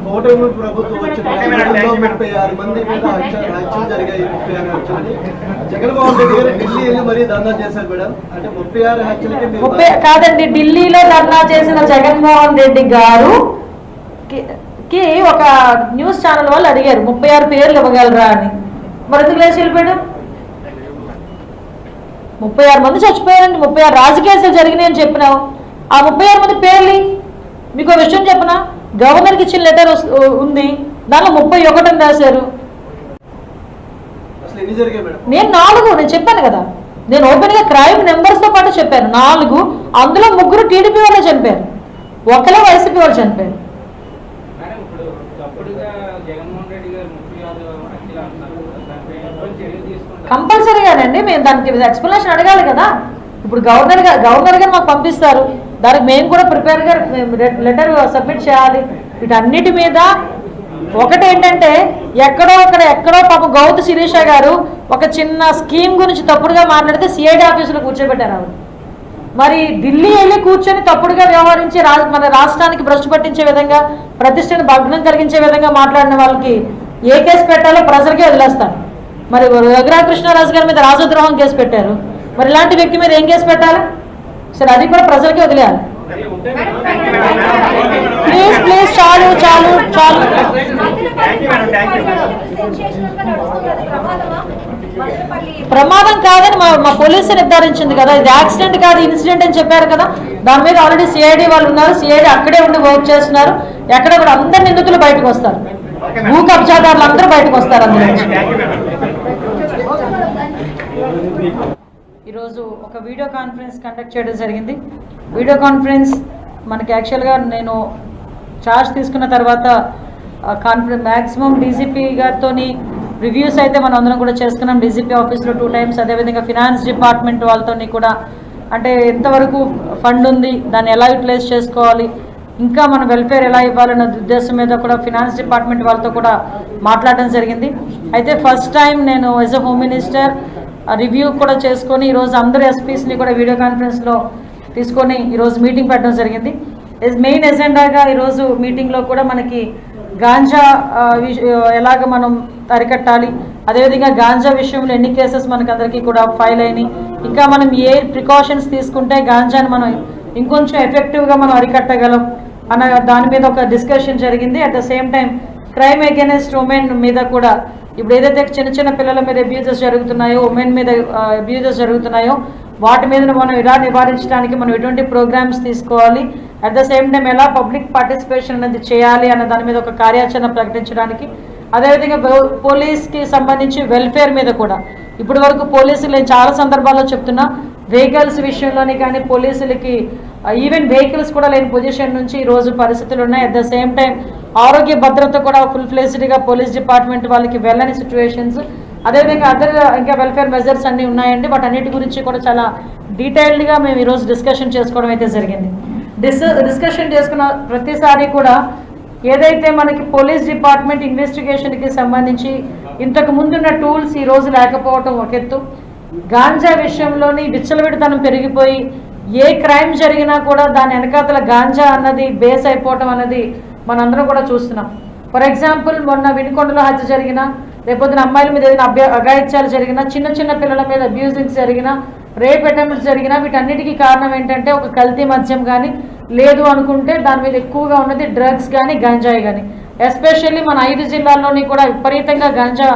కూటమి ప్రభుత్వం వచ్చి 36 మంది మీద హత్యలు జరిగాయి. 36 హత్యలని జగన్మోహన్ రెడ్డి గారు ఢిల్లీ వెళ్ళి మరీ ధర్నా చేశారు మేడం. అంటే 36 హత్యలకి కాదండి, ఢిల్లీలో ధర్నా చేసిన జగన్మోహన్ రెడ్డి గారు కి ఒక న్యూస్ ఛానల్ వాళ్ళు అడిగారు 36 పేర్లు ఇవ్వగలరా అని. మరి ఎందుకు లేచి వెళ్ళిపోయాడు? 36 మంది చచ్చిపోయారండి, 36 రాజకీయాలు జరిగినాయి అని చెప్పినావు. ఆ 36 మంది పేర్లు మీకు విషయం చెప్పనా, గవర్నర్కి ఇచ్చిన లెటర్ ఉంది, దానిలో 31 అని రాశారు. నేను 4 నేను చెప్పాను కదా, నేను ఓపెన్గా క్రైమ్ నెంబర్స్తో పాటు చెప్పాను 4. అందులో 3 టీడీపీ వాళ్ళే చనిపోయారు, ఒకరే వైసీపీ వాళ్ళు చనిపోయారు. కంపల్సరీగానండి, మేము దానికి ఎక్స్ప్లెనేషన్ అడగాలి కదా. ఇప్పుడు గవర్నర్ గారు మాకు పంపిస్తారు, దానికి మేము కూడా ప్రిపేర్గా లెటర్ సబ్మిట్ చేయాలి. వీటన్నిటి మీద ఒకటి ఏంటంటే ఎక్కడో పాపం గౌతు శిరీష గారు ఒక చిన్న స్కీమ్ గురించి తప్పుడుగా మాట్లాడితే సిఐడి ఆఫీసులో కూర్చోబెట్టారు ఆవిడ. మరి ఢిల్లీ వెళ్ళి కూర్చొని తప్పుడుగా వ్యవహరించి మన రాష్ట్రానికి భ్రష్టు పట్టించే విధంగా, ప్రతిష్టను భగ్నం కలిగించే విధంగా మాట్లాడిన వాళ్ళకి ఏ కేసు పెట్టాలో ప్రజలకే వదిలేస్తాను. మరి రఘురామకృష్ణరాజు గారి మీద రాజద్రోహం కేసు పెట్టారు, మరి ఇలాంటి వ్యక్తి మీద ఏం కేసు పెట్టాలి? సరే, అది కూడా ప్రజలకే వదిలేయాలి. ప్లీజ్ ప్లీజ్ చాలు చాలు చాలు. ప్రమాదం కాదని మా పోలీసు నిర్ధారించింది కదా, ఇది యాక్సిడెంట్ కాదు ఇన్సిడెంట్ అని చెప్పారు కదా. దాని మీద ఆల్రెడీ సిఐడి వాళ్ళు ఉన్నారు, సిఐడి అక్కడే ఉండి వర్క్ చేస్తున్నారు. ఎక్కడ కూడా అందరు నిందితులు బయటకు వస్తారు, భూ కబ్జాదారులు అందరూ బయటకు వస్తారు. అందులో ఈరోజు ఒక వీడియో కాన్ఫరెన్స్ కండక్ట్ చేయడం జరిగింది. వీడియో కాన్ఫరెన్స్ మనకి యాక్చువల్గా నేను ఛార్జ్ తీసుకున్న తర్వాత మ్యాక్సిమం డీజీపీ గారితో రివ్యూస్ అయితే మనం అందరం కూడా చేసుకున్నాం. డీజీపీ ఆఫీస్లో 2 times, అదేవిధంగా ఫినాన్స్ డిపార్ట్మెంట్ వాళ్ళతో కూడా, అంటే ఎంతవరకు ఫండ్ ఉంది, దాన్ని ఎలా యూటిలైజ్ చేసుకోవాలి, ఇంకా మన వెల్ఫేర్ ఎలా ఇవ్వాలన్న ఉద్దేశం మీద కూడా ఫినాన్స్ డిపార్ట్మెంట్ వాళ్ళతో కూడా మాట్లాడడం జరిగింది. అయితే ఫస్ట్ టైం నేను as a home minister review కూడా చేసుకొని ఈరోజు అందరు ఎస్పీస్ని కూడా వీడియో కాన్ఫరెన్స్లో తీసుకొని ఈరోజు మీటింగ్ పెట్టడం జరిగింది. మెయిన్ ఎజెండాగా ఈరోజు మీటింగ్లో కూడా మనకి గాంజా ఎలాగ మనం అరికట్టాలి, అదేవిధంగా గాంజా విషయంలో ఎన్ని కేసెస్ మనకు అందరికీ కూడా ఫైల్ అయినాయి, ఇంకా మనం ఏ ప్రికాషన్స్ తీసుకుంటే గాంజాని మనం ఇంకొంచెం ఎఫెక్టివ్గా మనం అరికట్టగలం అన్న దాని మీద ఒక డిస్కషన్ జరిగింది. At the same time crime against women మీద కూడా, ఇప్పుడు ఏదైతే చిన్న పిల్లల మీద అబ్యూజెస్ జరుగుతున్నాయో, ఉమెన్ మీద అబ్యూజెస్ జరుగుతున్నాయో, వాటి మీద మనం ఎలా నివారించడానికి మనం ఎటువంటి ప్రోగ్రామ్స్ తీసుకోవాలి, అట్ ద సేమ్ టైం ఎలా పబ్లిక్ పార్టిసిపేషన్ అనేది చేయాలి అన్న దాని మీద ఒక కార్యాచరణ ప్రకటించడానికి, అదేవిధంగా పోలీస్కి సంబంధించి వెల్ఫేర్ మీద కూడా ఇప్పటి వరకు పోలీసులు నేను చాలా సందర్భాల్లో చెప్తున్నా, వెహికల్స్ విషయంలోనే కానీ పోలీసులకి ఈవెన్ వెహికల్స్ కూడా లేని పొజిషన్ నుంచి ఈరోజు పరిస్థితులు ఉన్నాయి. అట్ ద సేమ్ టైం ఆరోగ్య భద్రత కూడా ఫుల్ ఫ్లెజ్డ్గా పోలీస్ డిపార్ట్మెంట్ వాళ్ళకి వెళ్ళని సిచ్యువేషన్స్, అదేవిధంగా అదర్ ఇంకా వెల్ఫేర్ మెజర్స్ అన్నీ ఉన్నాయండి. వాటి అన్నిటి గురించి కూడా చాలా డీటెయిల్డ్గా మేము ఈరోజు డిస్కషన్ చేసుకోవడం అయితే జరిగింది. డిస్కషన్ చేసుకున్న ప్రతిసారి కూడా ఏదైతే మనకి పోలీస్ డిపార్ట్మెంట్ ఇన్వెస్టిగేషన్కి సంబంధించి ఇంతకు ముందున్న టూల్స్ ఈరోజు లేకపోవటం ఒక ఎత్తు, గాంజా విషయంలోని విచ్చలవిడితనం పెరిగిపోయి ఏ క్రైమ్ జరిగినా కూడా దాని వెనకాతల గాంజా అన్నది బేస్ అయిపోవటం అన్నది మనందరం కూడా చూస్తున్నాం. ఫర్ ఎగ్జాంపుల్ మొన్న వినుకొండలో హత్య జరిగినా, లేకపోతే అమ్మాయిల మీద ఏదైనా అఘాయిత్యాలు జరిగినా, చిన్న పిల్లల మీద అబ్యూజింగ్స్ జరిగినా, రేప్ అటెంప్ట్స్ జరిగినా, వీటన్నిటికీ కారణం ఏంటంటే ఒక కల్తీ మద్యం కానీ, లేదు అనుకుంటే దాని మీద ఎక్కువగా ఉన్నది డ్రగ్స్ కానీ గంజాయి కానీ. ఎస్పెషల్లీ మన 5 జిల్లాల్లోని కూడా విపరీతంగా గంజా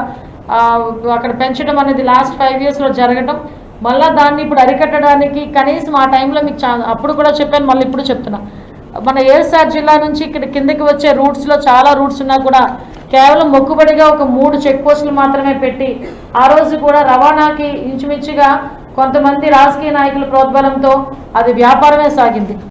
అక్కడ పెంచడం అనేది లాస్ట్ 5 yearsలో జరగటం, మళ్ళీ దాన్ని ఇప్పుడు అరికట్టడానికి కనీసం ఆ టైంలో మీకు అప్పుడు కూడా చెప్పాను, మళ్ళీ ఇప్పుడు చెప్తున్నా, మన ఏఎస్ఆర్ జిల్లా నుంచి ఇక్కడ కిందకి వచ్చే రూట్స్లో చాలా రూట్స్ ఉన్నా కూడా కేవలం మొక్కుబడిగా ఒక 3 చెక్ పోస్టులు మాత్రమే పెట్టి ఆ రోజు కూడా రవాణాకి ఇంచుమించుగా కొంతమంది రాజకీయ నాయకుల ప్రోద్బలంతో అది వ్యాపారమే సాగింది.